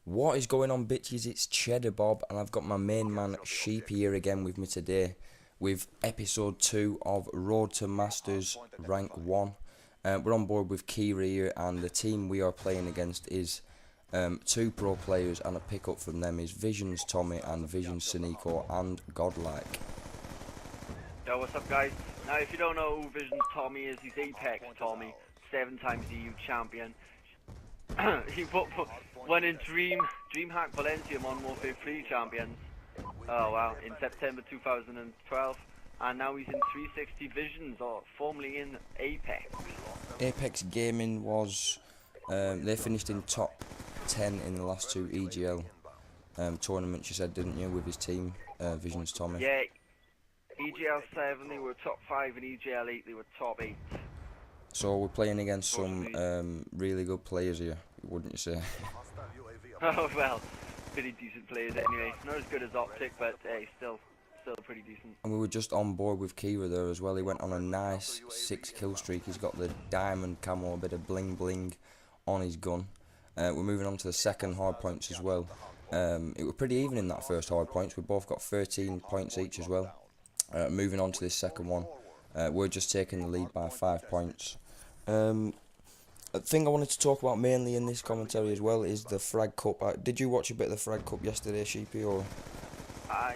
What is going on, bitches? It's Cheddar Bob, and I've got my main man Sheep here again with me today with episode 2 of Road to Masters Rank 1. We're on board with Kira here, and the team we are playing against is 2 pro players, and a pickup from them is Visions Tommy and Visions Siniko and Godlike. Yo, what's up, guys? Now, if you don't know who Visions Tommy is, he's Apex Tommy, 7 times EU champion. He won in DreamHack Valencia Modern Warfare 3 champions. Oh wow, in September 2012, and now he's in 360 Visions, or formerly in Apex. Apex Gaming was they finished in top 10 in the last 2 EGL tournaments, you said, didn't you, with his team, Visions Tommy? Yeah, EGL 7 they were top 5, and EGL 8 they were top 8. So we're playing against some really good players here, wouldn't you say? Oh well, pretty decent players anyway. Not as good as OpTic, but hey, still pretty decent. And we were just on board with Kira there as well. He went on a nice 6 kill streak. He's got the diamond camo, a bit of bling bling on his gun. We're moving on to the second hard points as well. It was pretty even in that first hard points. We both got 13 points each as well. Moving on to this second one. We're just taking the lead by 5 points. A thing I wanted to talk about mainly in this commentary as well is the Frag Cup. Did you watch a bit of the Frag Cup yesterday, Sheepy, or?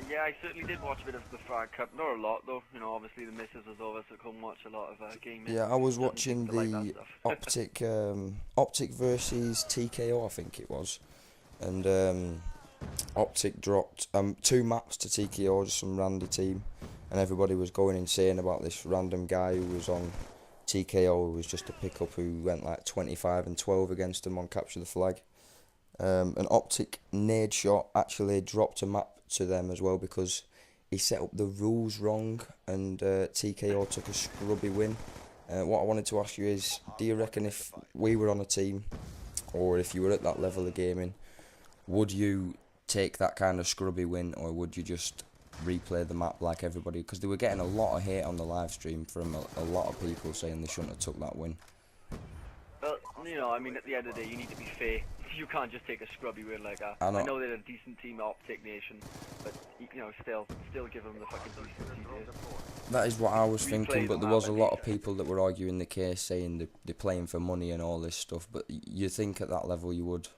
Yeah, I certainly did watch a bit of the Frag Cup. Not a lot though, you know, obviously the missus was over, so I couldn't watch a lot of gaming. Yeah, I was watching the OpTic versus TKO, I think it was. And OpTic dropped 2 maps to TKO, just some randy team. And everybody was going insane about this random guy who was on TKO, who was just a pickup who went like 25 and 12 against him on Capture the Flag. And OpTic NadeShot actually dropped a map to them as well because he set up the rules wrong, and TKO took a scrubby win. What I wanted to ask you is, do you reckon if we were on a team, or if you were at that level of gaming, would you take that kind of scrubby win, or would you just replay the map like everybody? Because they were getting a lot of hate on the live stream from a lot of people saying they shouldn't have took that win. Well, you know, I mean, at the end of the day, you need to be fair. You can't just take a scrubby win like that. I know they're a decent team, OpTic Nation, but you know, still give them the fucking decency. That is what I was thinking, but there was a lot of people that were arguing the case, saying they're playing for money and all this stuff. But you think at that level you would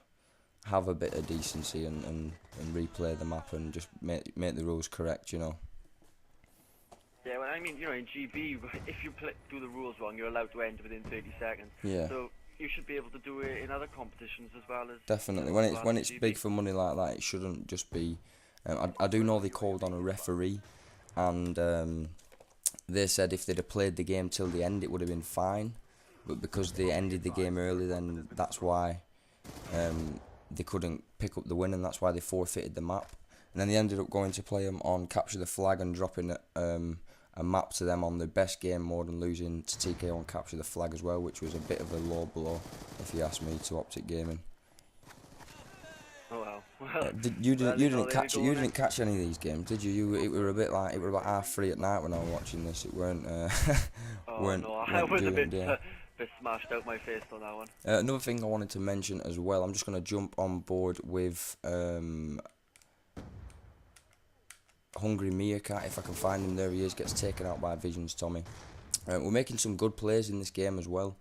have a bit of decency and replay the map and just make the rules correct, you know? Yeah, well, I mean, you know, in GB, if you do the rules wrong, you're allowed to end within 30 seconds. Yeah. So you should be able to do it in other competitions as well as. Definitely. When it's big for money like that, it shouldn't just be. I do know they called on a referee, and they said if they'd have played the game till the end, it would have been fine. But because they ended the game early, then that's why they couldn't pick up the win, and that's why they forfeited the map. And then they ended up going to play them on Capture the Flag and dropping a map to them on the best game mode and losing to TKO on Capture the Flag as well, which was a bit of a low blow, if you ask me, to OpTic Gaming. Oh well. You didn't catch any of these games, did you? It were about 3:30 at night when I was watching this. It weren't. I was a bit smashed out my face on that one. Another thing I wanted to mention as well. I'm just going to jump on board with Hungry Meerkat, if I can find him. There he is, gets taken out by Visions Tommy. We're making some good plays in this game as well.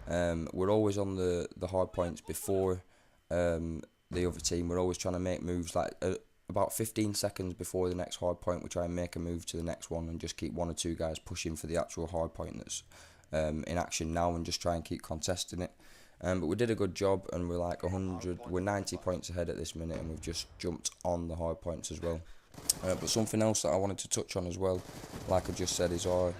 We're always on the hard points before the other team. We're always trying to make moves like about 15 seconds before the next hard point. We try and make a move to the next one and just keep 1 or 2 guys pushing for the actual hard point that's in action now, and just try and keep contesting it. But we did a good job, and we're like 90 points ahead at this minute, and we've just jumped on the hard points as well. But something else that I wanted to touch on as well, like I just said, is our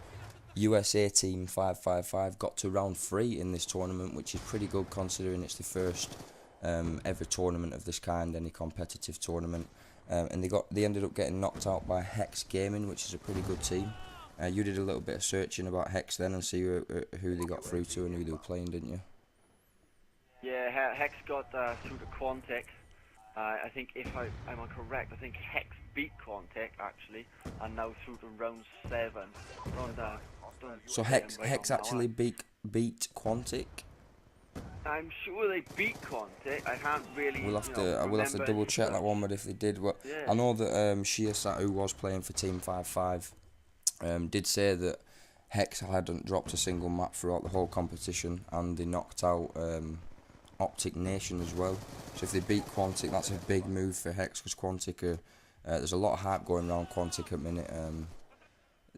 USA team 555 got to round 3 in this tournament, which is pretty good considering it's the first ever tournament of this kind, any competitive tournament. And they ended up getting knocked out by Hex Gaming, which is a pretty good team. You did a little bit of searching about Hex then and see who they got through to and who they were playing, didn't you? Yeah, Hex got through to Quantic. I think if I'm correct, I think Hex beat Quantic actually, and now through to round 7. So Hex actually beat Quantic? I'm sure they beat Quantic. I can't really. We'll have to. I will have to double check that one, but if they did, well, Yeah. I know that Shiasat, who was playing for Team 5-5, did say that Hex hadn't dropped a single map throughout the whole competition, and they knocked out OpTic Nation as well. So if they beat Quantic, that's a big move for Hex, because Quantic are, there's a lot of hype going around Quantic at the minute.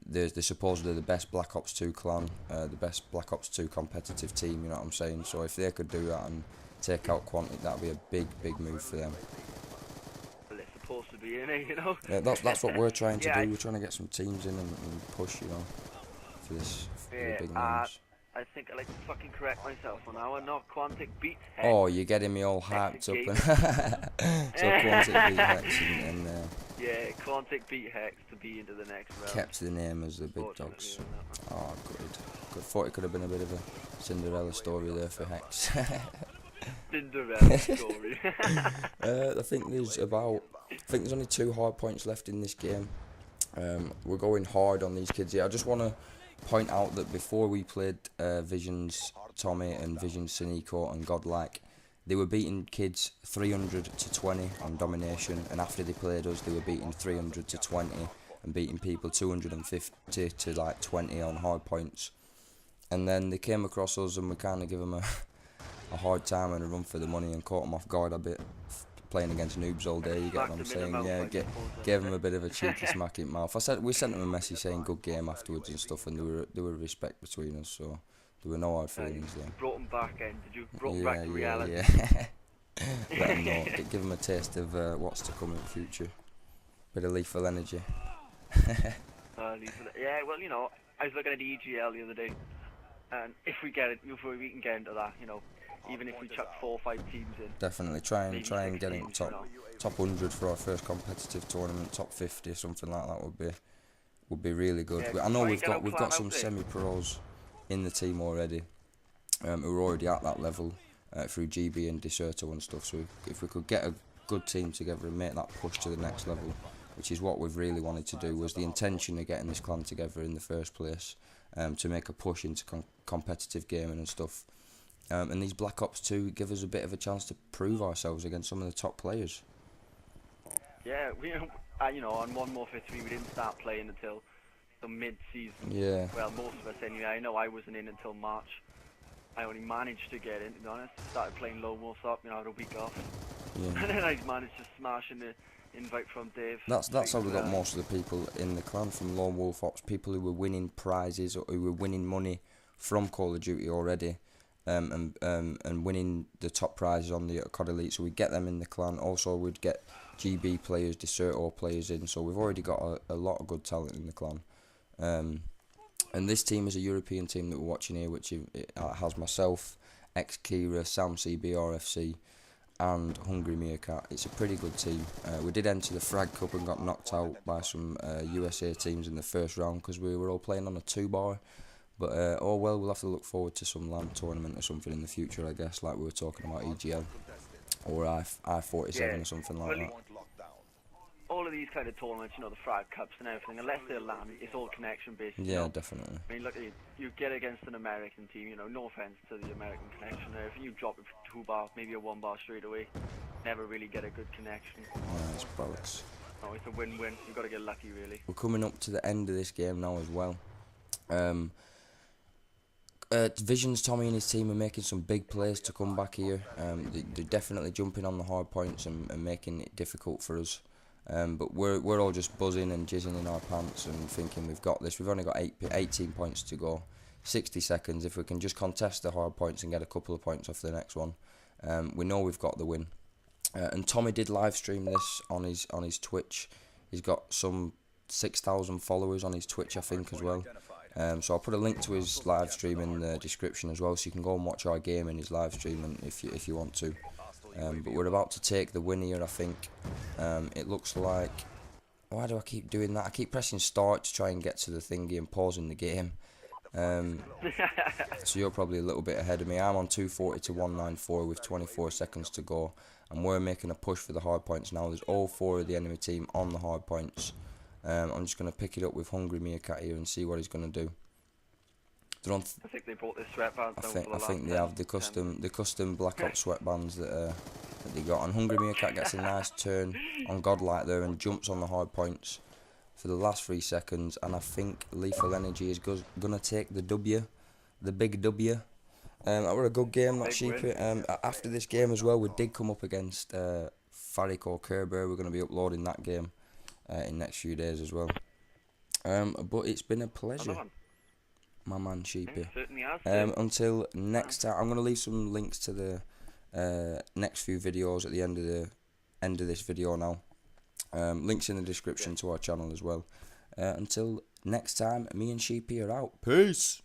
They're supposedly the best Black Ops 2 clan, the best Black Ops 2 competitive team, you know what I'm saying? So if they could do that and take out Quantic, that'd be a big move for them. Well, it's supposed to be in it, you know. Yeah, that's what we're trying to Yeah, do. We're trying to get some teams in and push, you know, for this for the Yeah, big names. I think I like to fucking correct myself on that one. Not Quantic beat Hex. Oh, you're getting me all hyped up. So Quantic beat Hex and Yeah, Quantic beat Hex to be into the next round. kept the name as the big dogs. Oh, good. Thought it could have been a bit of a Cinderella story there for Hex. Cinderella story. I think there's only 2 hard points left in this game. We're going hard on these kids here. I just want to point out that before we played Visions Tommy and Visions Siniko and Godlike, they were beating kids 300 to 20 on domination, and after they played us, they were beating 300 to 20 and beating people 250 to like 20 on hard points. And then they came across us, and we kind of give them a hard time and a run for the money and caught them off guard a bit, playing against noobs all day. You get what I'm saying? Yeah, gave them a bit of a cheeky smack in the mouth. We sent them a message saying good game afterwards and stuff, and there were respect between us, so there were no hard feelings there. You brought them back in. Did you brought them back to reality? Yeah. Let them know. Give them a taste of what's to come in the future. Bit of lethal energy. Yeah, well, you know, I was looking at EGL the other day, and if we can get into that, you know, even if we chuck 4 or 5 teams in. Definitely try and get in teams, top 100 for our first competitive tournament, top 50, something like that would be really good. Yeah, I know we've got some semi-pros in the team already, who are already at that level through GB and Deserto and stuff. So if we could get a good team together and make that push to the next level, which is what we've really wanted to do, was the intention of getting this clan together in the first place, to make a push into competitive gaming and stuff. And these Black Ops 2 give us a bit of a chance to prove ourselves against some of the top players. Yeah, you know, on 1 more 3 we didn't start playing until the mid-season. Yeah. Well, most of us anyway. I know I wasn't in until March. I only managed to get in, to be honest. Started playing Lone Wolf up, you know, I had a week off. Yeah. And then I managed to smash in the invite from Dave. That's how we got most of the people in the clan from Lone Wolf Ops, people who were winning prizes or who were winning money from Call of Duty already, and winning the top prizes on the COD Elite, so we'd get them in the clan. Also we'd get GB players, Deserto players in, so we've already got a lot of good talent in the clan. And this team is a European team that we're watching here, which has myself, X-Kira, Sam CBRFC and Hungry Meerkat. It's a pretty good team. We did enter the Frag Cup and got knocked out by some USA teams in the first round because we were all playing on a 2-bar. But oh well, we'll have to look forward to some LAN tournament or something in the future, I guess, like we were talking about EGL or I-47 or something like that. All of these kind of tournaments, you know, the Frag Cups and everything, unless they're LAN, it's all connection based. Yeah, you know? definitely. I mean, look, you get against an American team, you know, no offense to the American connection there. If you drop it for 2-bar, maybe a 1-bar straight away, never really get a good connection. Yeah, it's bollocks. No, it's a win-win. You've got to get lucky, really. We're coming up to the end of this game now as well. Visions, Tommy and his team are making some big plays to come back here. They're definitely jumping on the hard points and making it difficult for us. But we're all just buzzing and jizzing in our pants and thinking we've got this. We've only got 18 points to go, 60 seconds. If we can just contest the hard points and get a couple of points off the next one, we know we've got the win. And Tommy did live stream this on his Twitch. He's got some 6,000 followers on his Twitch, I think, as well. So I'll put a link to his live stream in the description as well, so you can go and watch our game in his live stream and if you want to. But we're about to take the win here, I think. It looks like... Why do I keep doing that? I keep pressing start to try and get to the thingy and pausing the game. So you're probably a little bit ahead of me. I'm on 240 to 194 with 24 seconds to go. And we're making a push for the hard points now. There's all 4 of the enemy team on the hard points. I'm just going to pick it up with Hungry Meerkat here and see what he's going to do. They're on. I think they bought their sweatbands. I think they have the custom Black Ops sweatbands that they got. And Hungry Meerkat gets a nice turn on Godlike there and jumps on the hard points for the last 3 seconds. And I think Lethal Energy is gonna take the W, the big W. That were a good game, not sheepy. After this game as well, we did come up against Farik or Kerber. We're going to be uploading that game in next few days as well. But it's been a pleasure, my man Sheepy. It certainly has. Until next time, I'm going to leave some links to the next few videos at the end of this video now. Links in the description to our channel as well. Until next time, me and Sheepy are out. Peace.